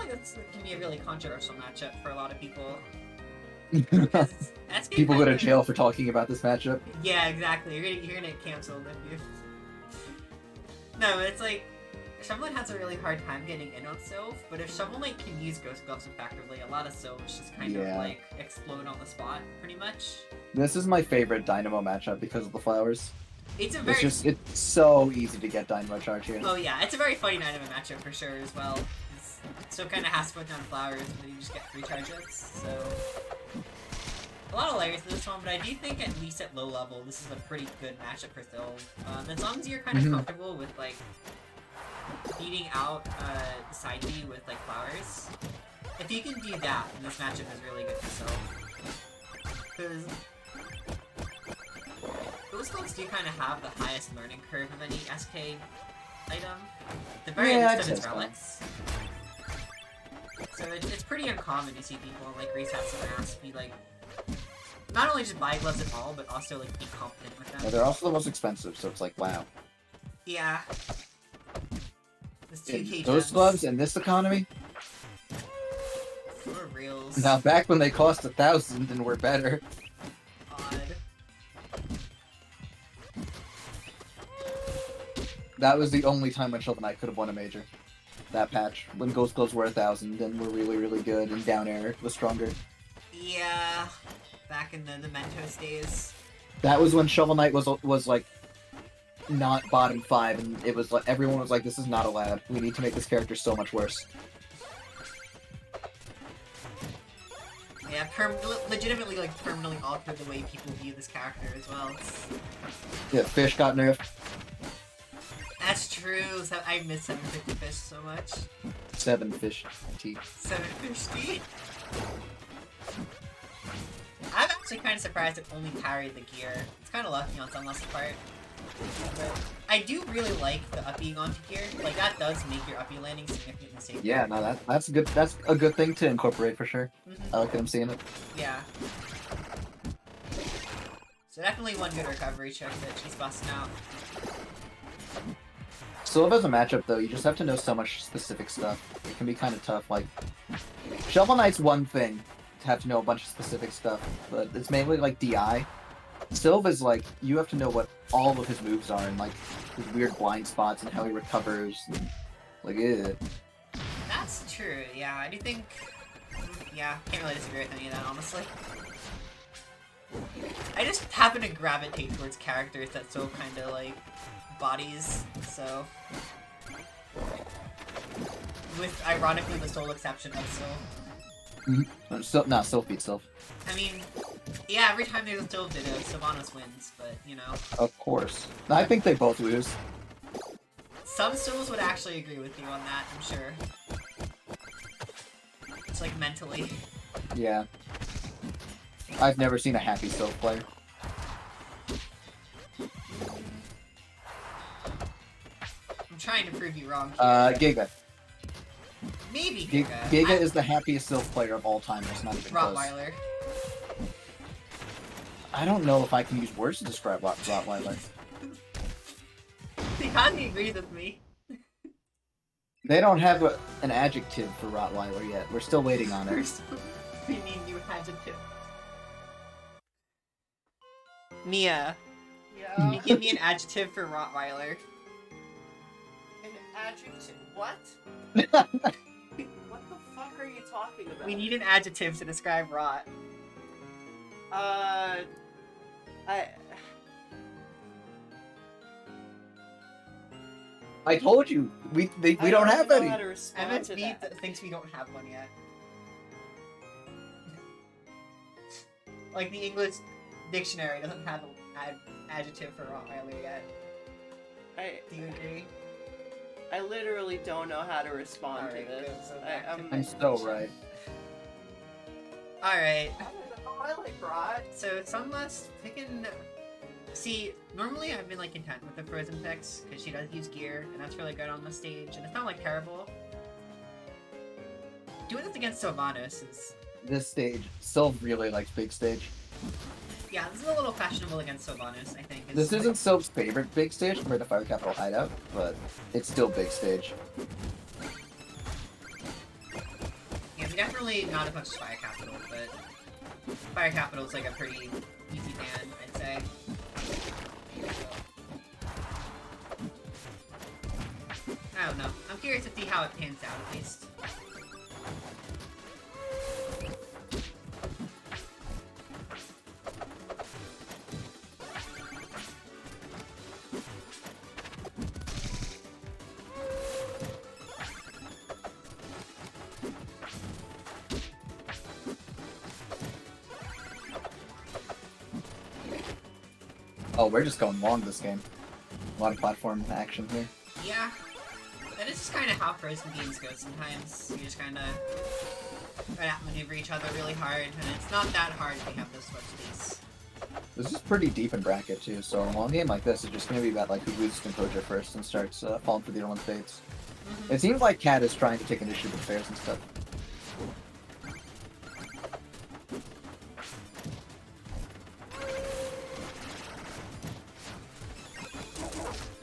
like this can be a really controversial matchup for a lot of people. Because SK People go to kinda- jail for talking about this matchup. Yeah, exactly. You're gonna get canceled if you. No, it's like Shovel Knight has a really hard time getting in on Sylv, but if Shovel Knight can use Ghost Gloves effectively, a lot of Sylvs just kind of like explode on the spot, pretty much. This is my favorite Dynamo matchup because of the flowers. It's a very It's so easy to get Dynamo charge here. Oh yeah, it's a very funny Dynamo matchup for sure as well. It still kind of has to put down flowers, and then you just get 3 charge-ups, so... A lot of layers to this one, but I do think at least at low level, this is a pretty good matchup for Sylv. As long as you're kind of comfortable with, like, beating out the side B with, like, flowers. If you can do that, then this matchup is really good for Sylv. Because those folks do kind of have the highest learning curve of any SK item. The very least of its relics. So it's pretty uncommon to see people like reset some ass be like not only just buy gloves at all, but also like be competent with them. Yeah, they're also the most expensive, so it's like wow. Yeah. This 2K those gloves in this economy? For reals. Now back when they cost 1,000 and were better. Odd. That was the only time when Shovel Knight could have won a major. That patch. When Ghost Gloves were 1,000 and were really, really good, and Down Air was stronger. Yeah. Back in the Mentos days. That was when Shovel Knight was like not bottom 5, and it was like everyone was like, "This is not allowed. We need to make this character so much worse." Yeah, legitimately like permanently altered the way people view this character as well. Yeah, Fish got nerfed. That's true. So I miss 750 Fish so much. 7 Fish T. 750. I'm actually kind of surprised it only carried the gear. It's kind of lucky on Sunlust's part. But I do really like the upping onto gear. Like, that does make your uppy landing significantly safer. Yeah, no, that's good. That's a good thing to incorporate for sure. I like that I'm seeing it. Yeah. So definitely one good recovery trick that she's busting out. Sylv as a matchup, though, you just have to know so much specific stuff. It can be kind of tough. Like, Shovel Knight's one thing to have to know a bunch of specific stuff, but it's mainly like DI. Sylv is like, you have to know what all of his moves are and like his weird blind spots and how he recovers. And, like, ew. That's true, yeah. I do think... Yeah, can't really disagree with any of that, honestly. I just happen to gravitate towards characters that so kind of like bodies, so with ironically the sole exception of Syl. Sylv beats Sylv. I mean, yeah, every time there's a Syl video, Sylvanos wins, but you know. Of course. I think they both lose. Some Syls would actually agree with you on that, I'm sure. It's like mentally. Yeah. I've never seen a happy Sylv player. I'm trying to prove you wrong here. Giga. Maybe Giga. Giga is the happiest Sylv player of all time. It's not even close. Rottweiler. I don't know if I can use words to describe Rottweiler. He agrees with me. They don't have an adjective for Rottweiler yet. We're still waiting on it. We need new adjective. Mia. Yeah. Can you give me an adjective for Rottweiler? An adjective? What? What the fuck are you talking about? We need an adjective to describe Rot. I told you, we don't have any. MSB thinks we don't have one yet. Like the English dictionary doesn't have an adjective for Rottweiler yet. Do you agree? I literally don't know how to respond to this. I'm so right. Alright. I like Rod. So Sunlust picking... See, normally I've been like content with the Frozen picks, because she does use gear, and that's really good on the stage, and it's not like terrible. Doing this against Sylvanos is... This stage, Sylv really likes big stage. Yeah, this is a little questionable against Sylvanos, I think. This isn't Sylv's favorite big stage compared to Fire Capital Hideout, but it's still big stage. definitely not as much as Fire Capital, but Fire Capital is like a pretty easy ban, I'd say. I don't know. I'm curious to see how it pans out, at least. Oh, we're just going long this game. A lot of platform action here. Yeah. That is just kind of how frozen games go sometimes. You just kind of try to outmaneuver each other really hard, and it's not that hard if you have this much space. This is pretty deep in bracket too, so a long game like this is just going to be about like who loses composure first and starts falling for the other one's fates. It seems like Cat is trying to take initiative with fairs and stuff.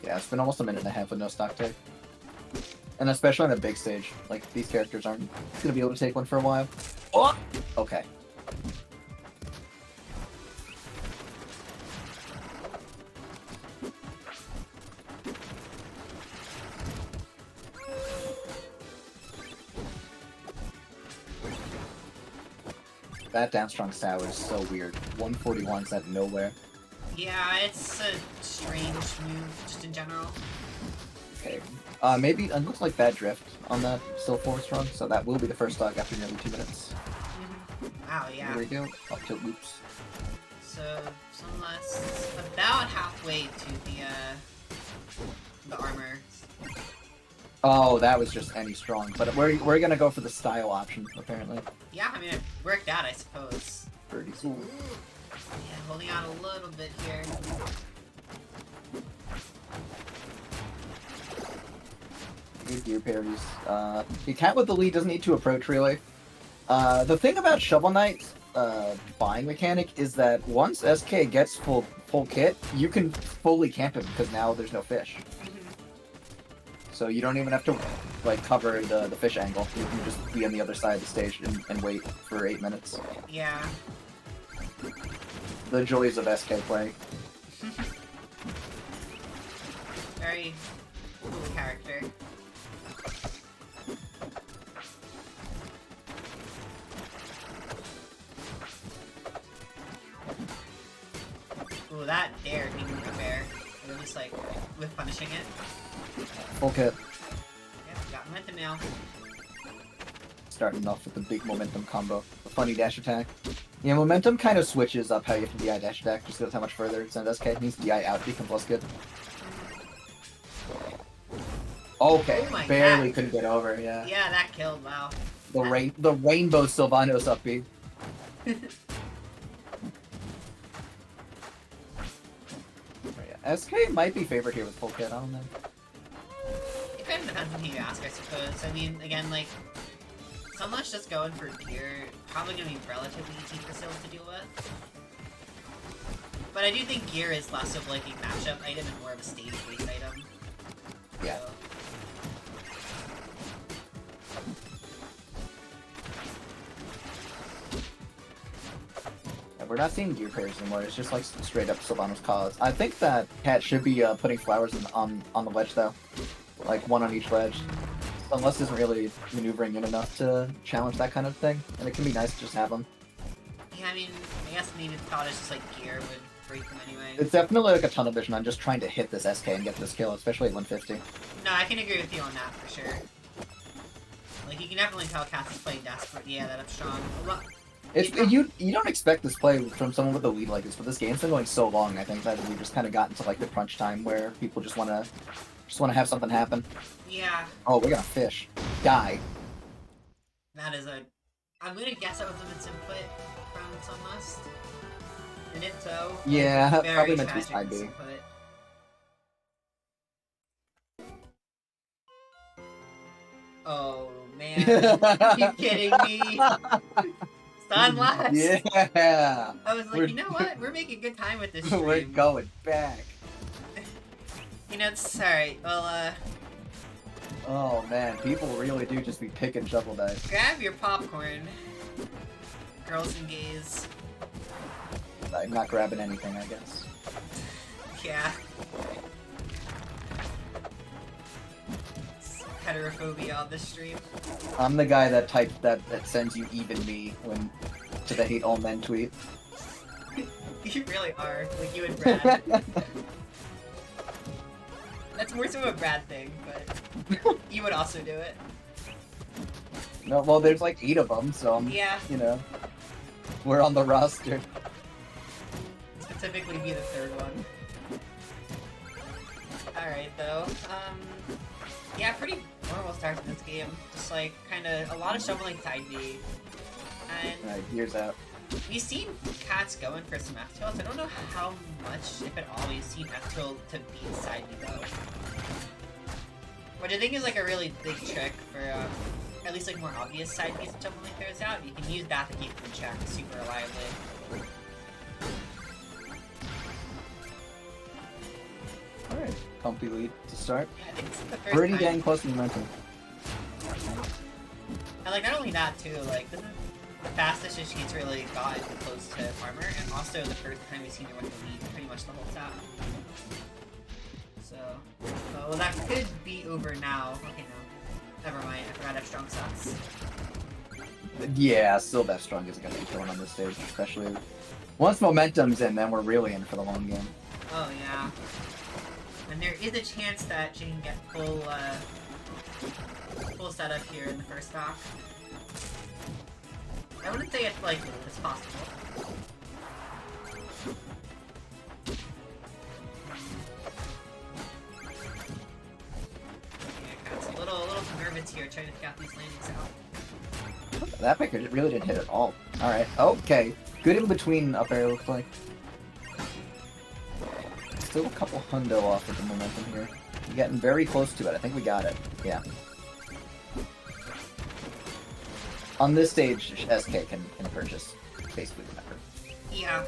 Yeah, it's been almost a minute and a half with no stock take. And especially on a big stage, like, these characters aren't going to be able to take one for a while. Oh! Okay. That down strong sour is so weird. 141's out of nowhere. Yeah, it's a strange move, just in general. Okay. Maybe it looks like bad drift on that still 4 strong, so that will be the first stock after nearly 2 minutes. Wow, yeah. There we go. Up to loops. So, sunlust about halfway to the armor. Oh, that was just any strong, but we're gonna go for the style option apparently. Yeah, I mean it worked out, I suppose. Pretty cool. Yeah, holding on a little bit here. Good gear parries. The Cat with the lead doesn't need to approach really. The thing about Shovel Knight's buying mechanic is that once SK gets full kit, you can fully camp him because now there's no fish. So you don't even have to like cover the fish angle. You can just be on the other side of the stage and wait for 8 minutes. Yeah. The joys of SK play. Very cool character. Ooh, that dare being a bear. Or just like with punishing it. Full kit. Yep, got momentum now. Starting off with the big momentum combo. A funny dash attack. Yeah, momentum kind of switches up how you have to DI dash attack, just because how much further it sends SK. It needs DI out, become plus good. Okay, Oh my barely God. couldn't get over, yeah. Yeah, that killed, wow. The rainbow Sylvanos up B. Yeah, SK might be favored here with full kit, I don't know. It kind of depends on who you ask, I suppose. I mean, again, like, sunlust just going for gear, probably gonna be relatively easy for Syl to deal with. But I do think gear is less of like a matchup item and more of a stage-based item. Yeah. So, We're not seeing gear pairs anymore, it's just like straight up Sylvanos calls. I think that Cat should be putting flowers on the ledge though. Like one on each ledge. Sunlust isn't really maneuvering in enough to challenge that kind of thing, and it can be nice to just have them. yeah, I mean, I guess maybe the thought is just like gear would break them anyway. It's definitely like a tunnel vision on just trying to hit this SK and get this kill, especially at 150. No, I can agree with you on that for sure. Like, you can definitely tell Katz is playing desperate. Yeah, that I'm strong. You don't expect this play from someone with a lead like this, but this game's been going so long. I think that we just kind of got into like the crunch time where people just want to have something happen. Yeah, Oh, we got a fish. Die. that is a... I'm gonna guess that was limits input from sunlust. And if so... Yeah, very probably meant to be tragic side B. misinput. Oh, man. Are you kidding me? Sunlust? Yeah. I was like, We're- you know what? We're making good time with this We're stream. going back. You know, it's alright. Well, Oh man, people really do just be picking Shovel Knight. Grab your popcorn, girls and gays. I'm not grabbing anything, I guess. Yeah. It's heterophobia on this stream. I'm the guy that typed that sends you even me when to the hate all men tweet. You really are, like you and Brad. That's more so a Brad thing, but you would also do it. No, well, there's like 8 of them, so Yeah. you know, we're on the roster. Specifically be the third one. Alright, though. Yeah, pretty normal start to this game. Just like, kinda, a lot of shoveling side B. And Alright, years out. we've seen Katz going for some F-tilts. I don't know how much, if at all, we've seen F-tilt to beat side B, though. Which I think is like a really big trick for, at least like more obvious side Bs that shoveling throws out. You can use that to keep them in check super reliably. Alright, comfy lead to start. Yeah, I think this is the first Pretty time. dang close to momentum. And like, not only that too, like, this is the fastest she's really gotten close to Farmer, and also the first time we've seen her with the lead pretty much the whole time. So, well, that could be over now. Okay, no. Never mind, I forgot F strong sucks. Yeah, still that strong isn't gonna be going on this stage, especially once momentum's in, then we're really in for the long game. Oh, yeah. And there is a chance that she can get full, full setup here in the first stock. I wouldn't say it's likely, but it's possible. Yeah, Kat's a little nervous here trying to get these landings out. That pick really didn't hit at all. Alright, okay. Good in between up air, looks like. Still a couple hundo off of the momentum here. We're getting very close to it. I think we got it. Yeah. On this stage, SK can purchase basically whatever. Yeah.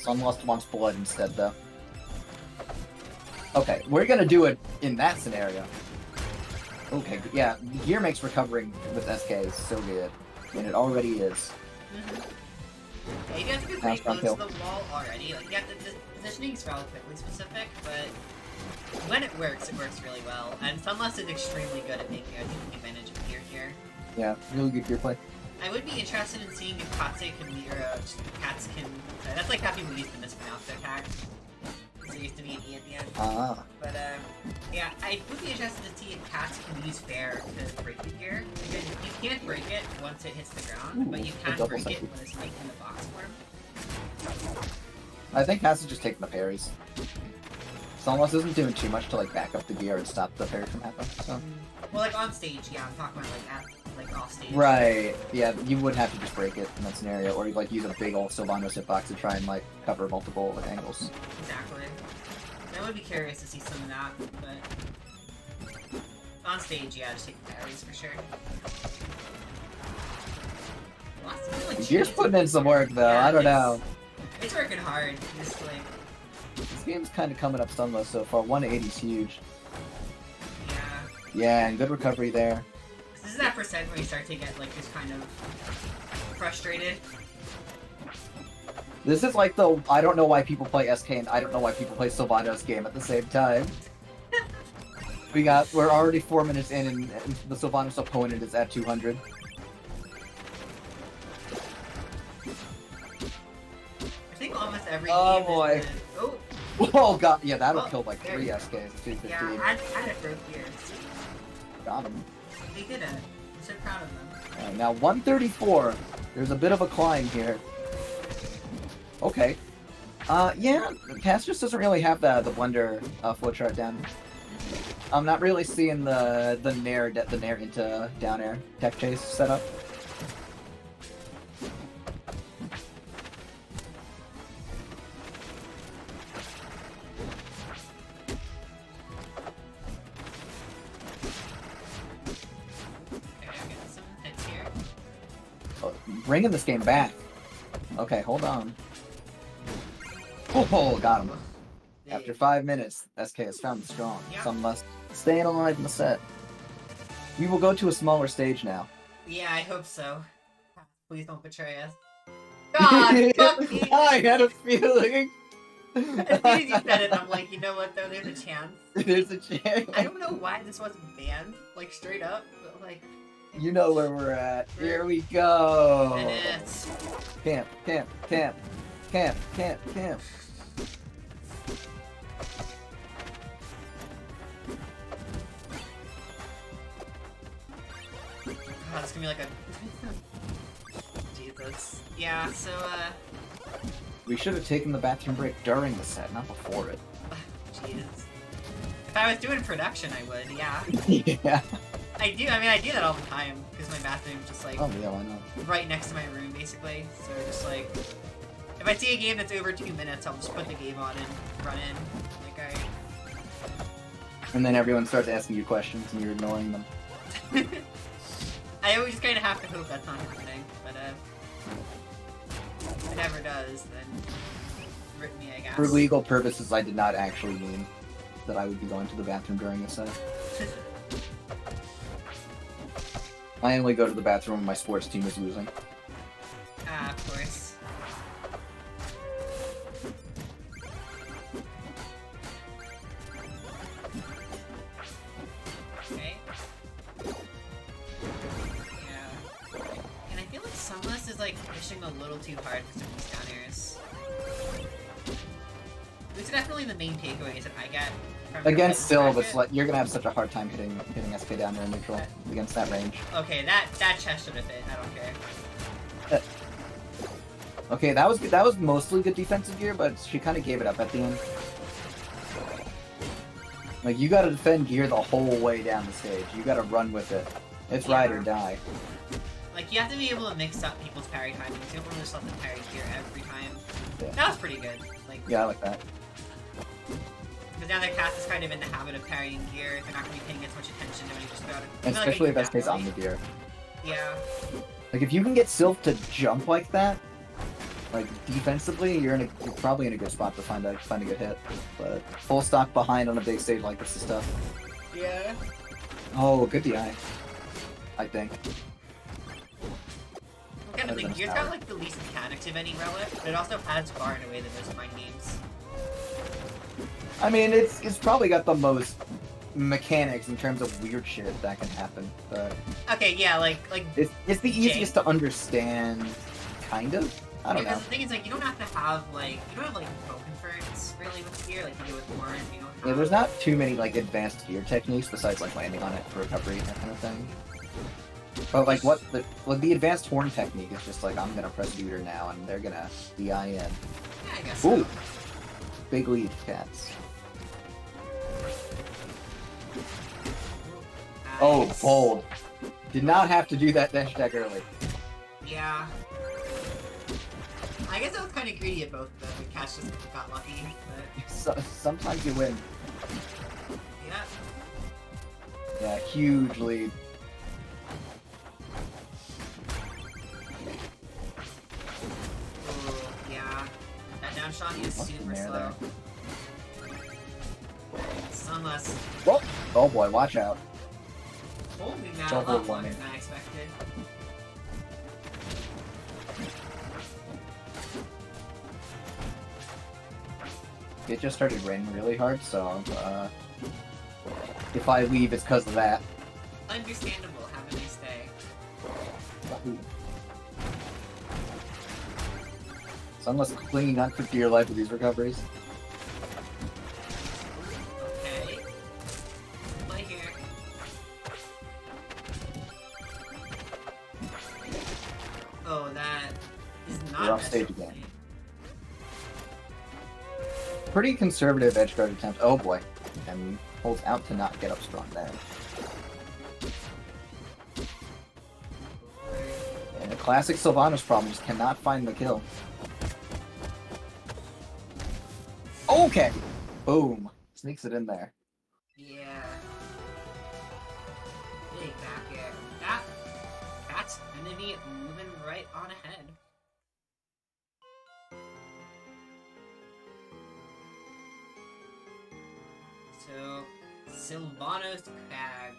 Sunlust wants blood instead, though. Okay, we're gonna do it in that scenario. Okay, yeah, gear makes recovering with SK so good. And it already is. Yeah, you have to be pretty close to the wall already. Like, yeah, the positioning is relatively specific, but when it works really well. And Sunlust is extremely good at taking advantage of gear here. Yeah, really good gear play. I would be interested in seeing if Katz can be, or Katz can. That's like how people used to mispronounce their tag. So it used to be an E at the end. Ah. But yeah, I would be interested to see if Katz can use fair to break the gear. Because you can't break it once it hits the ground, but you can break it when it's like in the box form. I think Katz is just taking the parries. Sylvanos isn't doing too much to like back up the gear and stop the parry from happening. So. Well, like on stage, yeah, I'm talking about like off stage. Right. Yeah, you would have to just break it in that scenario, or like use a big old Sylvanos hitbox to try and like cover multiple like angles. Exactly. I would be curious to see some of that, but on stage, yeah, just take the parries for sure. Gear's putting in some work though. Yeah, I don't know. It's working hard. Just like. This game's kind of coming up Sunlust so far. 180's huge. Yeah. Yeah, and good recovery there. This is that percent where you start to get like just kind of frustrated. This is like the I don't know why people play SK and I don't know why people play Sylvanos game at the same time. We're already 4 minutes in and the Sylvanos opponent is at 200. I think almost every Oh game boy. is oh. Oh god, yeah, that'll Oh, kill like there 3 you go. SKs at 215. Yeah, I had it broke here. Got him. They did it. I'm so proud of them. Alright, now 134. There's a bit of a climb here. Okay. Yeah, Katz just doesn't really have the blender flowchart down. I'm not really seeing the nair into down air tech chase setup. Okay, I'm getting some hits here. Oh, bringing this game back. Okay, hold on. Oh, got him. After 5 minutes, SK has found the strong. Yeah. Sunlust staying alive in the set. We will go to a smaller stage now. Yeah, I hope so. Please don't betray us. God, fuck me! I had a feeling. As soon as you said it, I'm like, you know what though, there's a chance. There's a chance. I don't know why this wasn't banned, like straight up, but like... You know where we're at. Here we go. And it's... Camp, camp, camp, camp, camp, camp. God, it's gonna be like a... Jesus. Yeah, so, We should have taken the bathroom break during the set, not before it. Jesus. If I was doing production, I would, yeah. Yeah. I do that all the time, because my bathroom's just like... Oh yeah, why not? right next to my room, basically. So just like... If I see a game that's over 2 minutes, I'll just put the game on and run in. Like, alright. And then everyone starts asking you questions and you're ignoring them. I always kind of have to hope that's not happening, but if it never does, then rip me, I guess. For legal purposes, I did not actually mean that I would be going to the bathroom during a set. I only go to the bathroom when my sports team is losing. Ah, of course. Okay. Yeah. And I feel like Sunlust is like pushing a little too hard because of these down airs. These are definitely the main takeaways that I get from Against your Sylv, bracket. it's like you're gonna have such a hard time hitting SK down there in neutral against that range. Okay, that chest should have fit. I don't care. Okay, that was good. That was mostly good defensive gear, but she kind of gave it up at the end. Like you gotta defend gear the whole way down the stage. You gotta run with it. It's ride or die. Like you have to be able to mix up people's parry timings. You don't want to just let them parry gear every time. Yeah. That was pretty good. Like Yeah, I like that. because now that Katz is kind of in the habit of parrying gear, they're not going to be paying as much attention to when you just go out. Especially if SK's on the gear. Yeah. Like if you can get Sylv to jump like that, like defensively, you're probably in a good spot to find a good hit. But full stock behind on a big stage like this is tough. Yeah. Oh, good DI. I think. I'm kind of thinking gear's got like the least mechanics of any relic, but it also has far in a way that most mind games. I mean, it's probably got the most mechanics in terms of weird shit that can happen. But Okay, yeah, like it's the easiest to understand, kind of. I don't know. Because the thing is, like, you don't have to have like bow conference really with gear like you do with Warren. You don't have... Yeah, there's not too many like advanced gear techniques besides like landing on it for recovery, that kind of thing. But like the advanced horn technique is just like I'm gonna press Uter now and they're gonna DI in. Yeah, I guess Ooh, so. big lead, Katz. Oh, Nice. bold. Did not have to do that dash attack early. Yeah. I guess I was kind of greedy at both of them. The Katz just got lucky, but Sometimes you win. yeah. Yeah, huge lead. Ooh, yeah. That down shot is What's in super there, slow. Sunless. Oh, oh boy, watch out. Holy man, Jump a lot with longer one. than I expected. It just started raining really hard, so if I leave, it's because of that. Understandable. Have a nice day. Sunless clinging on for dear life with these recoveries. Okay. Play here. Oh, that is not We're off best stage for again. me. Pretty conservative edge guard attempt. Oh boy. And holds out to not get up strong there. And the classic Sylvanos problems cannot find the kill. Okay! Boom. Sneaks it in there. Yeah. Big back air. That's enemy moving right on ahead. So, Sylvanos Crag.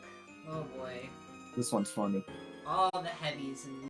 Oh boy. This one's funny. All the heavies in